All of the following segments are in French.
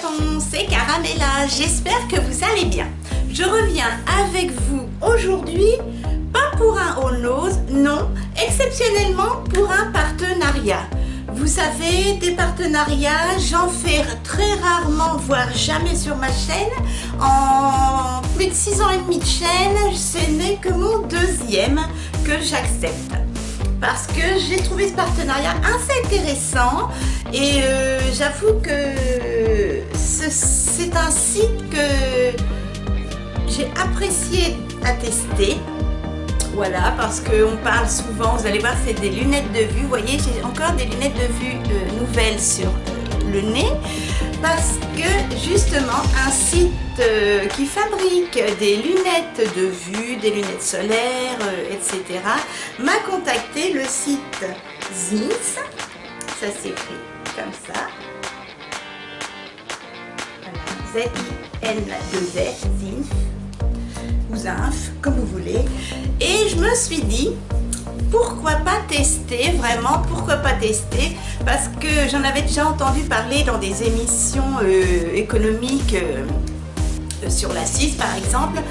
coração, c'est Caramella, j'espère que vous allez bien. Je reviens avec vous aujourd'hui, pas pour un All Knows, non, exceptionnellement pour un partenariat. Vous savez, des partenariats, j'en fais très rarement, voire jamais sur ma chaîne. En plus de 6 ans et demi de chaîne, ce n'est que mon deuxième que j'accepte. Parce que j'ai trouvé ce partenariat assez intéressant et j'avoue que c'est un site que j'ai apprécié à tester. Voilà, parce qu'on parle souvent, vous allez voir, c'est des lunettes de vue. Vous voyez, j'ai encore des lunettes de vue nouvelles sur le nez. Parce que justement, un site qui fabrique des lunettes de vue, des lunettes solaires, etc. m'a contacté, le site Zinf. Ça s'écrit comme ça. Voilà, Z-I-N-2-F, Zinf. Ou Zinf, comme vous voulez. Et je me suis dit, pourquoi pas tester, vraiment, pourquoi pas tester, parce que j'en avais déjà entendu parler dans des émissions économiques sur la 6 par exemple,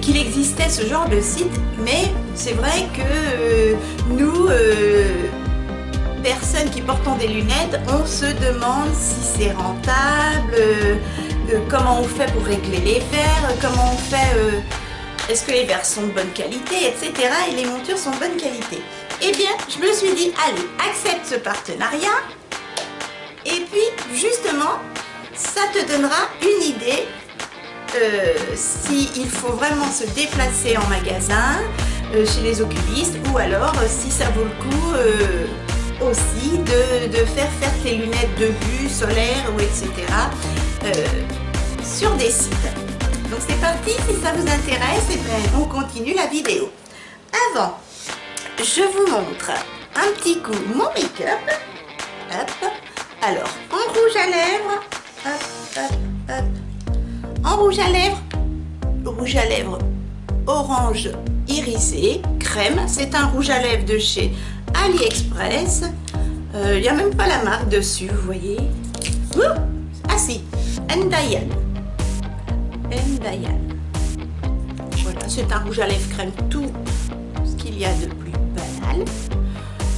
qu'il existait ce genre de site, mais c'est vrai que nous, personnes qui portons des lunettes, on se demande si c'est rentable, comment on fait pour régler les verres, comment on fait... est-ce que les verres sont de bonne qualité, etc. et les montures sont de bonne qualité. Eh bien, je me suis dit, allez, accepte ce partenariat. Et puis, justement, ça te donnera une idée s'il faut vraiment se déplacer en magasin, chez les oculistes, ou alors si ça vaut le coup aussi de faire tes lunettes de vue solaire, ou etc. Sur des sites. Donc c'est parti, si ça vous intéresse, et bien, on continue la vidéo. Avant, je vous montre un petit coup mon make-up. Hop. Alors, en rouge à lèvres, hop. En rouge à lèvres orange irisé, crème. C'est un rouge à lèvres de chez AliExpress. Il n'y a même pas la marque dessus, vous voyez. Ah si, Ndayan. Voilà, c'est un rouge à lèvres crème, tout ce qu'il y a de plus banal.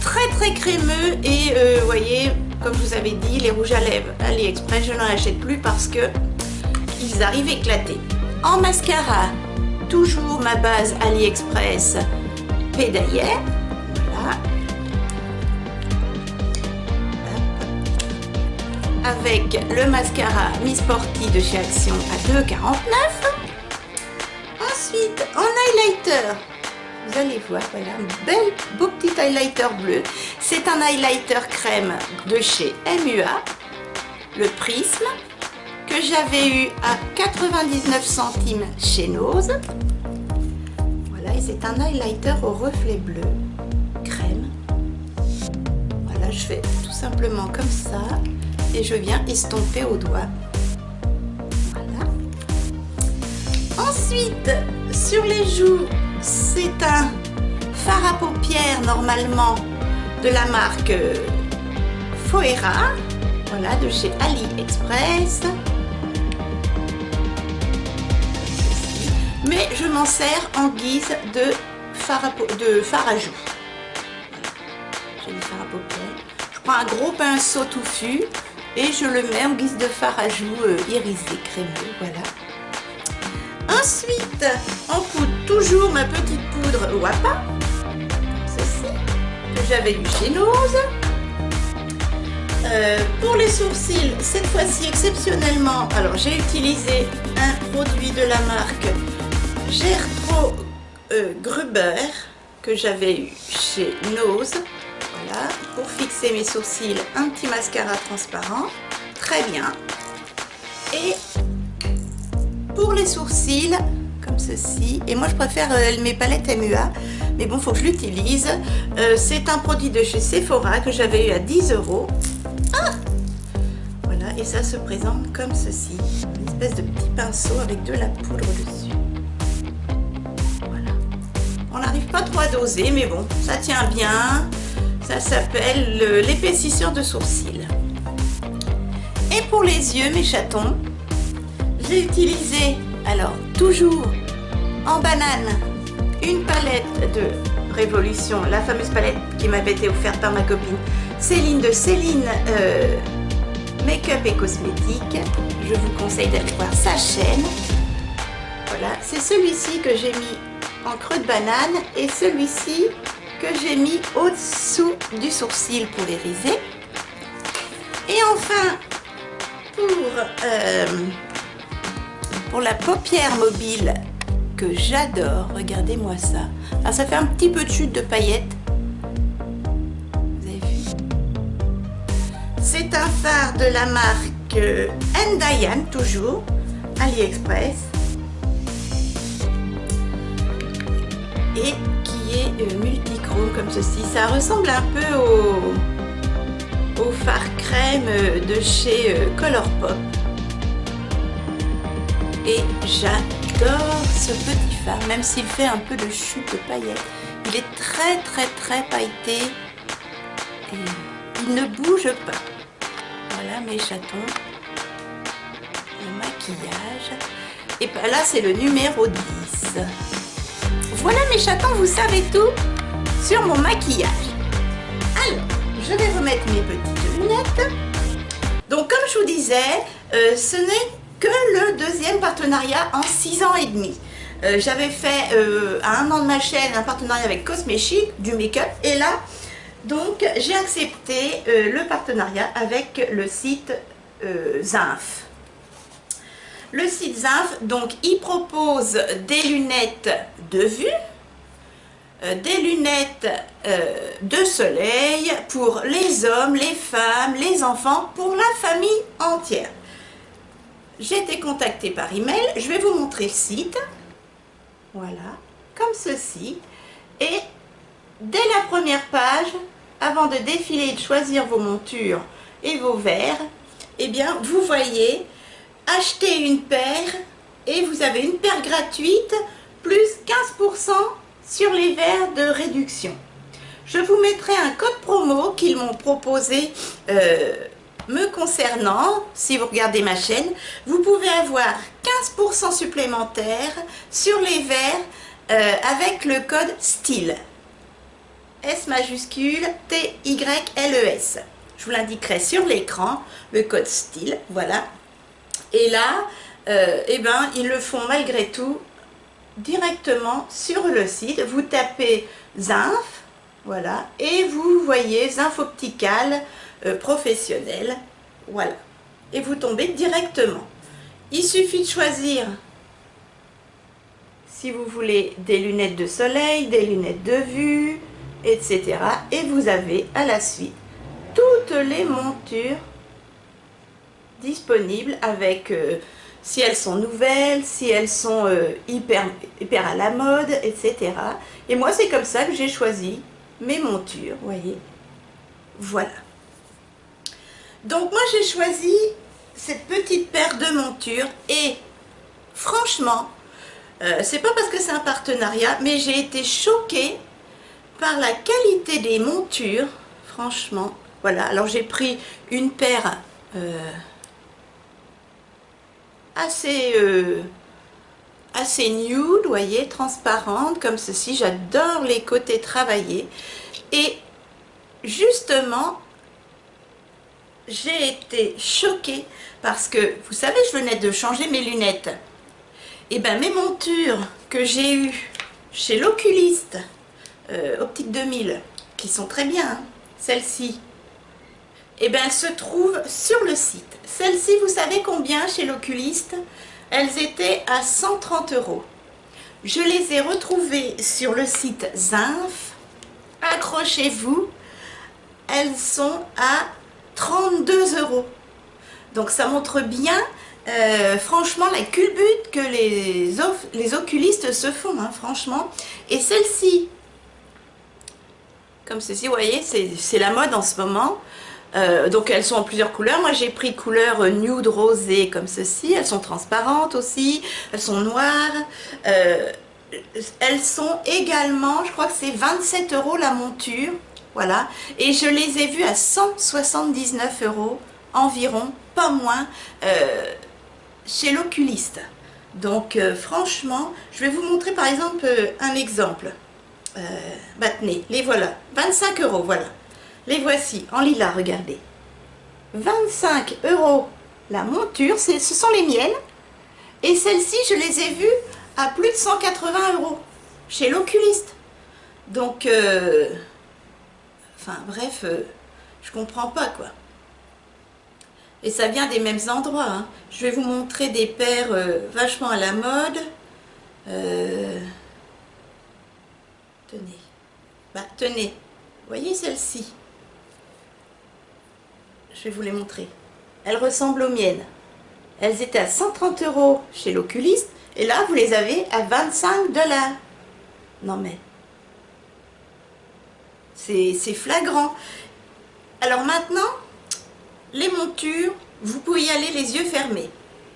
Très crémeux et vous voyez, comme je vous avais dit, les rouges à lèvres AliExpress, je n'en achète plus parce que ils arrivent éclatés. En mascara, toujours ma base AliExpress Pédaillère. Voilà. Avec le mascara Miss Sporty de chez Action à 2,49 €. Ensuite, en highlighter, vous allez voir, voilà, un beau petit highlighter bleu. C'est un highlighter crème de chez MUA, le Prisme, que j'avais eu à 99 centimes chez Nose. Voilà, et c'est un highlighter au reflet bleu, crème. Voilà, je fais tout simplement comme ça. Et je viens estomper au doigt. Voilà. Ensuite, sur les joues, c'est un fard à paupières normalement de la marque Foera. Voilà, de chez AliExpress. Mais je m'en sers en guise de fard à joues. Voilà. J'ai mis fard à paupières. Je prends un gros pinceau touffu. Et je le mets en guise de fard à joues irisé, crémeux, voilà. Ensuite, en poudre, toujours ma petite poudre Wapa, ceci, que j'avais eu chez Nose. Pour les sourcils, cette fois-ci exceptionnellement, alors j'ai utilisé un produit de la marque Gertro Gruber, que j'avais eu chez Nose. Voilà, pour fixer mes sourcils, un petit mascara transparent, très bien. Et pour les sourcils, comme ceci, et moi je préfère mes palettes MUA, mais bon, faut que je l'utilise. C'est un produit de chez Sephora que j'avais eu à 10 €. Ah, voilà, et ça se présente comme ceci, une espèce de petit pinceau avec de la poudre dessus. Voilà, on n'arrive pas trop à doser, mais bon, ça tient bien. Ça s'appelle l'épaississeur de sourcils. Et pour les yeux, mes chatons, j'ai utilisé, alors toujours en banane, une palette de Révolution, la fameuse palette qui m'avait été offerte par ma copine Céline de Céline Make-up et Cosmétiques. Je vous conseille d'aller voir sa chaîne. Voilà, c'est celui-ci que j'ai mis en creux de banane et celui-ci que j'ai mis au-dessous du sourcil pour l'ériser. Et enfin, pour la paupière mobile que j'adore, regardez-moi ça. Alors ça fait un petit peu de chute de paillettes. Vous avez vu? C'est un fard de la marque Diane, toujours, AliExpress. Et qui est multichrome comme ceci. Ça ressemble un peu au fard crème de chez Colourpop. Et j'adore ce petit fard, même s'il fait un peu de chute de paillettes. Il est très pailleté et il ne bouge pas. Voilà mes chatons, le maquillage. Et ben là c'est le numéro 10. Voilà mes chatons, vous savez tout sur mon maquillage. Alors, je vais remettre mes petites lunettes. Donc comme je vous disais, ce n'est que le deuxième partenariat en 6 ans et demi. J'avais fait à 1 an de ma chaîne un partenariat avec Cosméchic, du make-up. Et là, donc j'ai accepté le partenariat avec le site Zinf. Le site Zinf, donc, il propose des lunettes de vue, des lunettes de soleil pour les hommes, les femmes, les enfants, pour la famille entière. J'ai été contactée par email, je vais vous montrer le site. Voilà, comme ceci. Et dès la première page, avant de défiler et de choisir vos montures et vos verres, eh bien, vous voyez, achetez une paire et vous avez une paire gratuite plus 15% sur les verres de réduction. Je vous mettrai un code promo qu'ils m'ont proposé me concernant. Si vous regardez ma chaîne, vous pouvez avoir 15% supplémentaire sur les verres avec le code STYLE. S majuscule T-Y-L-E-S. Je vous l'indiquerai sur l'écran, le code STYLE, voilà. Et là, eh ben, ils le font malgré tout directement sur le site. Vous tapez Zinf, voilà, et vous voyez Zinf Optical professionnel, voilà. Et vous tombez directement. Il suffit de choisir si vous voulez des lunettes de soleil, des lunettes de vue, etc. Et vous avez à la suite toutes les montures disponibles avec si elles sont nouvelles, si elles sont hyper à la mode, etc. Et moi c'est comme ça que j'ai choisi mes montures, voyez. Voilà. Donc moi j'ai choisi cette petite paire de montures et franchement, c'est pas parce que c'est un partenariat, mais j'ai été choquée par la qualité des montures, franchement. Voilà, alors j'ai pris une paire assez nude, vous voyez, transparente, comme ceci. J'adore les côtés travaillés. Et justement, j'ai été choquée parce que, vous savez, je venais de changer mes lunettes. Et bien, mes montures que j'ai eues chez l'oculiste Optique 2000, qui sont très bien, hein, celles-ci, et bien, elles se trouvent sur le site. Celles-ci, vous savez combien chez l'oculiste? Elles étaient à 130 €. Je les ai retrouvées sur le site Zinf. Accrochez-vous, elles sont à 32 €. Donc ça montre bien, franchement, la culbute que les oculistes se font, hein, franchement. Et celle-ci, comme ceci, vous voyez, c'est la mode en ce moment. Donc elles sont en plusieurs couleurs. Moi j'ai pris couleur nude rosé comme ceci. Elles sont transparentes aussi. Elles sont noires. Elles sont également, je crois que c'est 27 € la monture. Voilà. Et je les ai vues à 179 € environ pas moins chez l'oculiste. Donc franchement, je vais vous montrer par exemple un exemple. Bah tenez, les voilà, 25 €, voilà. Les voici en lilas, regardez. 25 € la monture, ce sont les miennes. Et celles-ci, je les ai vues à plus de 180 € chez l'oculiste. Donc, enfin bref, je comprends pas quoi. Et ça vient des mêmes endroits. Hein. Je vais vous montrer des paires vachement à la mode. Tenez. Bah, tenez. Vous voyez celle-ci? Je vais vous les montrer. Elles ressemblent aux miennes. Elles étaient à 130 € chez l'oculiste. Et là, vous les avez à 25 $. Non mais... c'est flagrant. Alors maintenant, les montures, vous pouvez y aller les yeux fermés.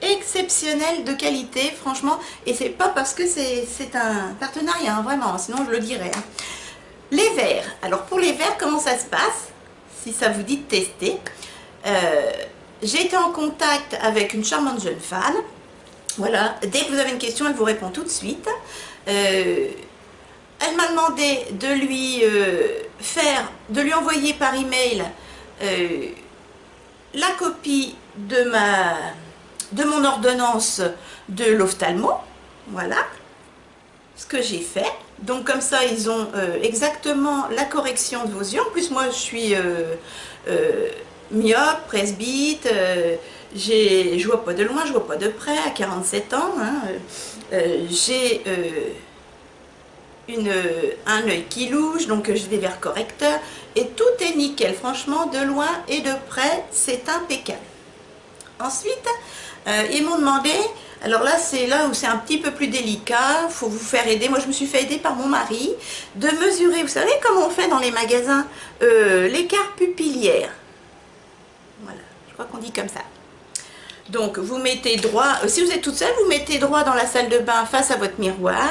Exceptionnel de qualité, franchement. Et c'est pas parce que c'est un partenariat, hein, vraiment, sinon je le dirais. Hein. Les verres. Alors pour les verres, comment ça se passe? Si ça vous dit de tester. J'ai été en contact avec une charmante jeune femme. Voilà, dès que vous avez une question, elle vous répond tout de suite. Elle m'a demandé de lui envoyer par email la copie de mon ordonnance de l'ophtalmo. Voilà ce que j'ai fait. Donc comme ça, ils ont exactement la correction de vos yeux. En plus, moi, je suis myope, presbyte, je vois pas de loin, je vois pas de près, à 47 ans. Hein, j'ai un œil qui louche, donc j'ai des verres correcteurs. Et tout est nickel, franchement, de loin et de près, c'est impeccable. Ensuite, ils m'ont demandé, alors là c'est là où c'est un petit peu plus délicat, il faut vous faire aider, moi je me suis fait aider par mon mari, de mesurer, vous savez comment on fait dans les magasins, l'écart pupillaire. Voilà, je crois qu'on dit comme ça. Donc vous mettez droit, si vous êtes toute seule, vous mettez droit dans la salle de bain face à votre miroir,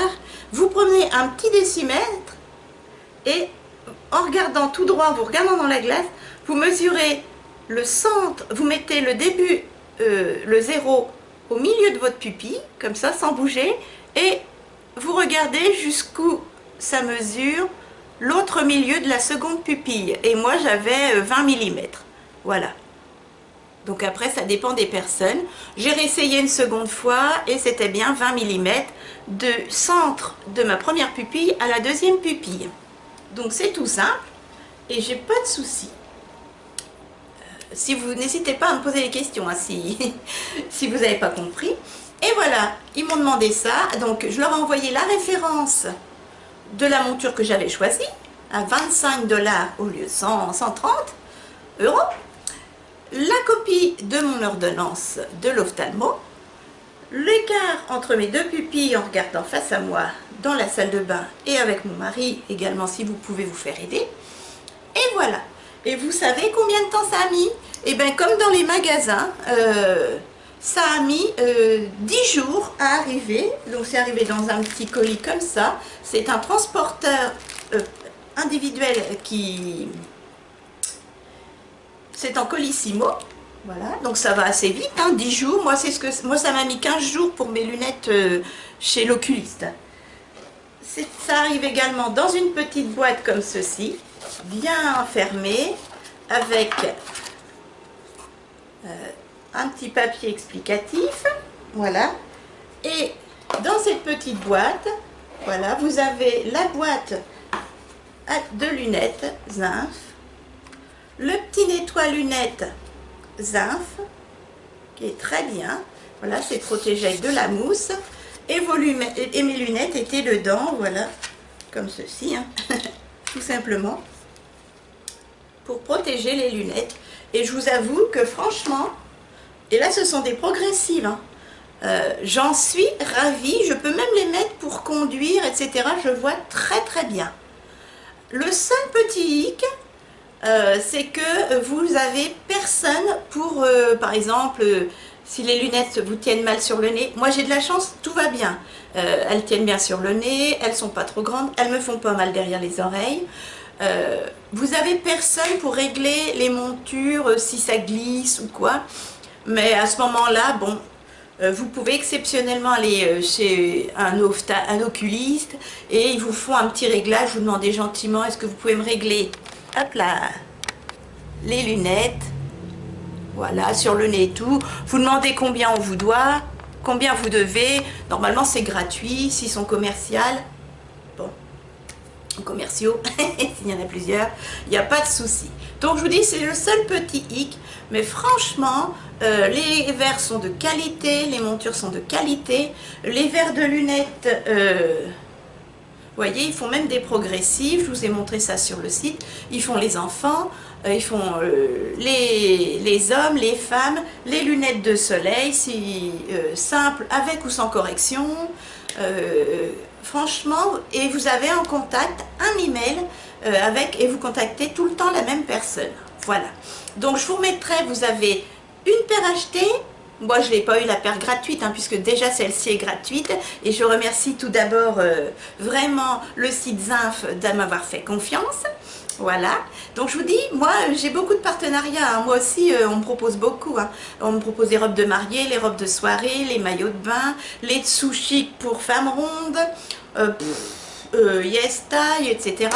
vous prenez un petit décimètre et en regardant tout droit, vous regardant dans la glace, vous mesurez le centre, vous mettez le début, le 0 au milieu de votre pupille, comme ça, sans bouger, et vous regardez jusqu'où ça mesure l'autre milieu de la seconde pupille. Et moi, j'avais 20 mm. Voilà. Donc après, ça dépend des personnes. J'ai réessayé une seconde fois et c'était bien 20 mm de centre de ma première pupille à la deuxième pupille. Donc c'est tout simple et j'ai pas de soucis. Si vous n'hésitez pas à me poser des questions, hein, si vous n'avez pas compris. Et voilà, ils m'ont demandé ça. Donc je leur ai envoyé la référence de la monture que j'avais choisie à 25 $ au lieu de 130 €. La copie de mon ordonnance de l'ophtalmo, l'écart entre mes deux pupilles en regardant face à moi dans la salle de bain et avec mon mari également si vous pouvez vous faire aider. Et voilà. Et vous savez combien de temps ça a mis? Eh bien comme dans les magasins, ça a mis 10 jours à arriver. Donc c'est arrivé dans un petit colis comme ça. C'est un transporteur individuel qui... C'est en colissimo, voilà, donc ça va assez vite, hein, 10 jours. Moi, ça m'a mis 15 jours pour mes lunettes chez l'oculiste. Ça arrive également dans une petite boîte comme ceci, bien fermée, avec un petit papier explicatif, voilà. Et dans cette petite boîte, voilà, vous avez la boîte de lunettes Zinf, le petit nettoie lunettes Zinf, qui est très bien. Voilà, c'est protégé avec de la mousse. Et mes lunettes étaient dedans, voilà, comme ceci, hein, tout simplement, pour protéger les lunettes. Et je vous avoue que franchement, et là ce sont des progressives, hein, j'en suis ravie. Je peux même les mettre pour conduire, etc. Je vois très très bien. Le seul petit hic, c'est que vous avez personne pour, par exemple, si les lunettes vous tiennent mal sur le nez. Moi j'ai de la chance, tout va bien. Elles tiennent bien sur le nez, elles sont pas trop grandes, elles me font pas mal derrière les oreilles. Vous avez personne pour régler les montures si ça glisse ou quoi. Mais à ce moment-là, bon, vous pouvez exceptionnellement aller chez un oculiste et ils vous font un petit réglage. Vous demandez gentiment, est-ce que vous pouvez me régler, hop là, les lunettes, voilà, sur le nez et tout. Vous demandez combien on vous doit, combien vous devez. Normalement, c'est gratuit s'ils sont commerciaux. Bon, commerciaux, s'il y en a plusieurs, il n'y a pas de souci. Donc, je vous dis, c'est le seul petit hic. Mais franchement, les verres sont de qualité, les montures sont de qualité. Les verres de lunettes, vous voyez, ils font même des progressives. Je vous ai montré ça sur le site. Ils font les enfants, ils font les hommes, les femmes, les lunettes de soleil, si simple, avec ou sans correction. Franchement, et vous avez en contact un email avec, et vous contactez tout le temps la même personne. Voilà. Donc je vous remettrai, vous avez une paire achetée. Moi je n'ai pas eu la paire gratuite, hein, puisque déjà celle-ci est gratuite. Et je remercie tout d'abord vraiment le site Zinf de m'avoir fait confiance. Voilà, donc je vous dis, moi j'ai beaucoup de partenariats, hein. Moi aussi on me propose beaucoup, hein. On me propose les robes de mariée, les robes de soirée, les maillots de bain, les dessous chics pour femmes rondes, yes taille, etc.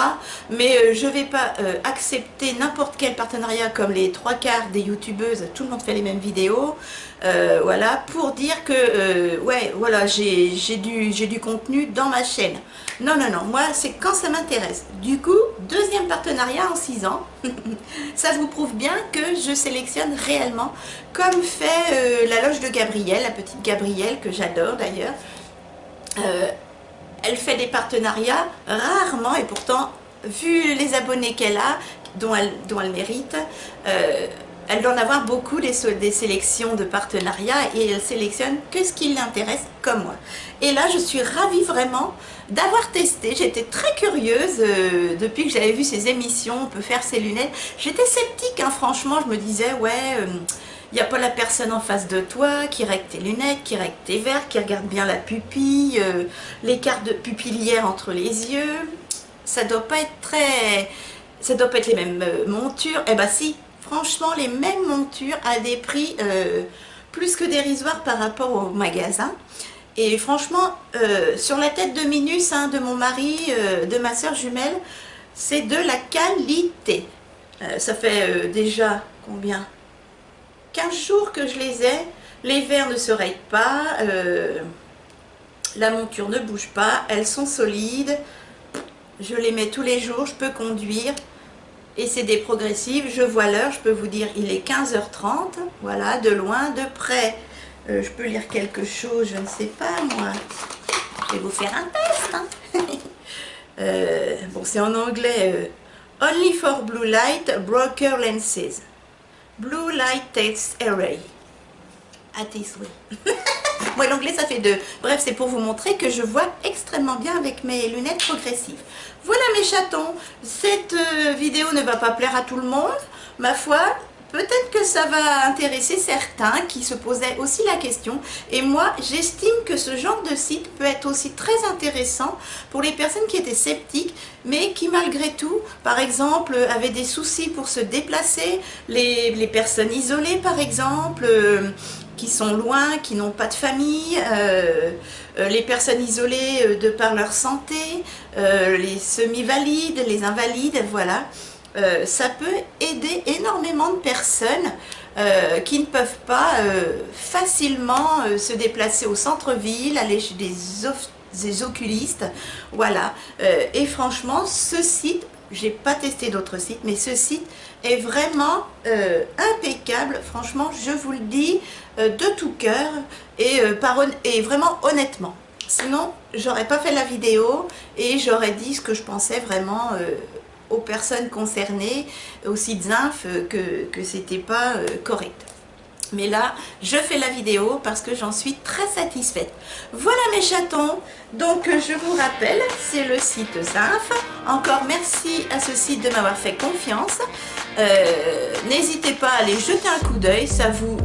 Mais je ne vais pas accepter n'importe quel partenariat comme les 3/4 des youtubeuses, tout le monde fait les mêmes vidéos, voilà, pour dire que ouais, voilà, j'ai du contenu dans ma chaîne. Non, non, non, moi c'est quand ça m'intéresse. Du coup, deuxième partenariat en 6 ans. Ça vous prouve bien que je sélectionne réellement, comme fait la loge de Gabrielle, la petite Gabrielle que j'adore d'ailleurs. Elle fait des partenariats rarement, et pourtant, vu les abonnés qu'elle a, dont elle mérite, elle doit en avoir beaucoup des sélections de partenariats, et elle sélectionne que ce qui l'intéresse comme moi. Et là, je suis ravie vraiment d'avoir testé. J'étais très curieuse depuis que j'avais vu ces émissions, on peut faire ses lunettes. J'étais sceptique, hein, franchement, je me disais, ouais... il n'y a pas la personne en face de toi qui règle tes lunettes, qui règle tes verres, qui regarde bien la pupille, l'écart de pupillière entre les yeux. Ça doit pas être très... Ça doit pas être les mêmes montures. Eh ben si, franchement, les mêmes montures à des prix plus que dérisoires par rapport au magasin. Et franchement, sur la tête de Minus, hein, de mon mari, de ma soeur jumelle, c'est de la qualité. Ça fait déjà combien ? 15 jours que je les ai, les verres ne se rayent pas, la monture ne bouge pas, elles sont solides, je les mets tous les jours, je peux conduire, et c'est des progressives, je vois l'heure, je peux vous dire, il est 15h30, voilà, de loin, de près, je peux lire quelque chose, je ne sais pas moi, je vais vous faire un test, hein. Bon, c'est en anglais, Only for Blue Light Broker Lenses. Blue Light Text Array. At this way. Moi, l'anglais, ça fait 2. Bref, c'est pour vous montrer que je vois extrêmement bien avec mes lunettes progressives. Voilà mes chatons. Cette vidéo ne va pas plaire à tout le monde. Ma foi, peut-être que ça va intéresser certains qui se posaient aussi la question. Et moi, j'estime que ce genre de site peut être aussi très intéressant pour les personnes qui étaient sceptiques, mais qui malgré tout, par exemple, avaient des soucis pour se déplacer, les personnes isolées par exemple, qui sont loin, qui n'ont pas de famille, les personnes isolées de par leur santé, les semi-valides, les invalides, voilà. Ça peut aider énormément de personnes qui ne peuvent pas facilement se déplacer au centre-ville, aller chez des oculistes, voilà. Et franchement, ce site, j'ai pas testé d'autres sites, mais ce site est vraiment impeccable, franchement, je vous le dis de tout cœur et vraiment honnêtement. Sinon, j'aurais pas fait la vidéo et j'aurais dit ce que je pensais vraiment aux personnes concernées, au site Zinf, que c'était pas correct. Mais là, je fais la vidéo parce que j'en suis très satisfaite. Voilà mes chatons, donc je vous rappelle, c'est le site Zinf. Encore merci à ce site de m'avoir fait confiance. N'hésitez pas à aller jeter un coup d'œil, ça vous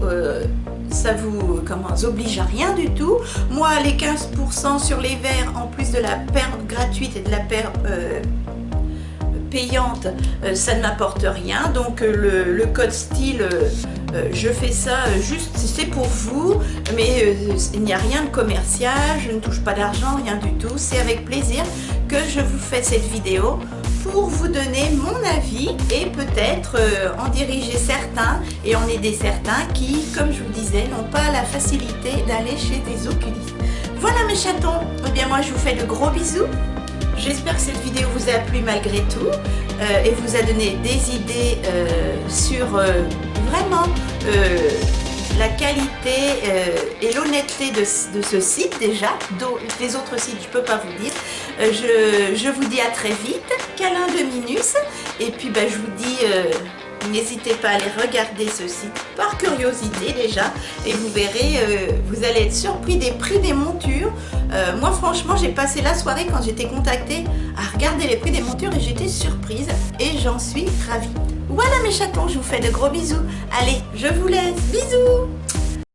oblige à rien du tout. Moi, les 15% sur les verres, en plus de la paire gratuite et de la paire payante, ça ne m'apporte rien. Donc le code style Je fais ça juste, c'est pour vous, mais il n'y a rien de commercial, je ne touche pas d'argent, rien du tout. C'est avec plaisir que je vous fais cette vidéo pour vous donner mon avis et peut-être en diriger certains et en aider certains qui, comme je vous disais, n'ont pas la facilité d'aller chez des oculistes. Voilà mes chatons, eh bien moi je vous fais de gros bisous. J'espère que cette vidéo vous a plu malgré tout et vous a donné des idées sur vraiment la qualité et l'honnêteté de ce site déjà. Les autres sites je ne peux pas vous dire. Je vous dis à très vite, câlin de Minus, et puis je vous dis n'hésitez pas à aller regarder ce site par curiosité déjà et vous verrez, vous allez être surpris des prix des montures. Moi franchement j'ai passé la soirée quand j'étais contactée à regarder les prix des montures et j'étais surprise et j'en suis ravie. Voilà mes chatons, je vous fais de gros bisous. Allez, je vous laisse, bisous.